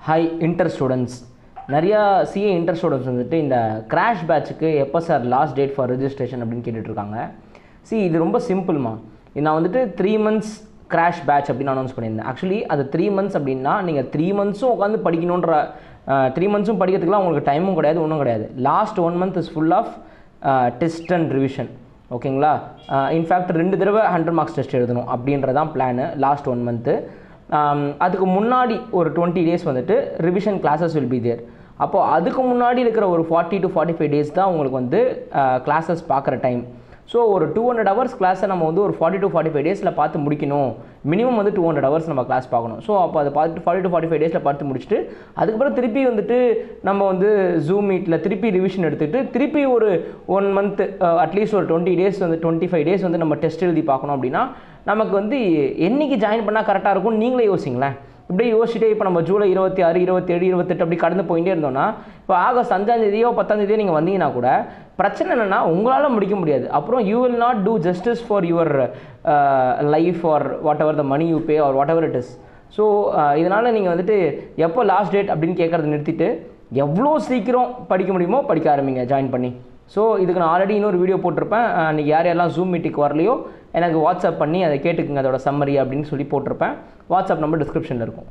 Hi inter students. நிறையா CA inter students வந்துட்டு இந்த கிராஷ் பேட்சுக்கு எப்போ sir last date for registration அப்படின்னு கேட்டுட்ருக்காங்க. இது ரொம்ப சிம்பிள்மா. நான் வந்துட்டு 3 months கிராஷ் பேட்ச் அப்படின்னு அனௌன்ஸ் பண்ணியிருந்தேன். ஆக்சுவலி அது 3 months அப்படின்னா நீங்கள் 3 monthsம் உட்காந்து படிக்கணுன்ற 3 monthsம் படிக்கிறதுக்குலாம் உங்களுக்கு டைமும் கிடையாது, ஒன்றும் கிடையாது. Last 1 month is full of test and revision. ஓகேங்களா? இன்ஃபேக்ட் 2 தடவை 100 marks டெஸ்ட் எழுதணும் அப்படின்றதான் பிளானு லாஸ்ட் 1 month. அதுக்கு முன்னாடி ஒரு 20 days வந்துட்டு revision classes will be there. அப்போது அதுக்கு முன்னாடி இருக்கிற ஒரு 40 to 45 days தான் உங்களுக்கு வந்து கிளாஸஸ் பார்க்குற டைம். ஸோ ஒரு 200 hours கிளாஸை நம்ம வந்து ஒரு 40 to 45 days பார்த்து முடிக்கணும். மினிமம் வந்து 200 hours நம்ம கிளாஸ் பார்க்கணும். ஸோ அப்போ அதை பார்த்து 40 to 45 days பார்த்து முடிச்சுட்டு அதுக்கப்புறம் திருப்பி வந்துட்டு நம்ம வந்து ஜூம் மீட்டில் திருப்பி ரிவிஷன் எடுத்துகிட்டு திருப்பி ஒரு 1 month அட்லீஸ்ட் ஒரு 20 days வந்து 25 days வந்து நம்ம டெஸ்ட் எழுதி பார்க்கணும். அப்படின்னா நமக்கு வந்து என்றைக்கு ஜாயின் பண்ணால் கரெக்டாக இருக்கும்னு நீங்களே யோசிங்களேன். இப்படியே யோசிச்சுட்டே இப்போ நம்ம ஜூலை 26, 27, 28 அப்படி கடந்து போயிட்டே இருந்தோம்னா இப்போ ஆகஸ்ட் 5ஆம் தேதியோ 10ஆம் தேதியோ நீங்கள் வந்தீங்கன்னா கூட பிரச்சனை என்னென்னா உங்களால் முடிக்க முடியாது. அப்புறம் you will not do justice for your life or whatever the money you pay or whatever it is. So இதனால் நீங்கள் வந்துட்டு எப்போ லாஸ்ட் டேட் அப்படின்னு கேட்குறத நிறுத்திட்டு எவ்வளோ சீக்கிரம் படிக்க முடியுமோ படிக்க ஆரம்பிங்க ஜாயின் பண்ணி. ஸோ இதுக்கு நான் ஆல்ரெடி இன்னொரு வீடியோ போட்டிருப்பேன். அன்றைக்கி யாரெல்லாம் ஜூம் மீட்டிங்க்கு வரலையோ எனக்கு வாட்ஸ்அப் பண்ணி அதை கேட்டுக்குங்க, அதோட சம்மரி அப்படின்னு சொல்லி போட்டிருப்பேன். வாட்ஸ்அப் நம்பர் டிஸ்கிரிப்ஷனில் இருக்கும்.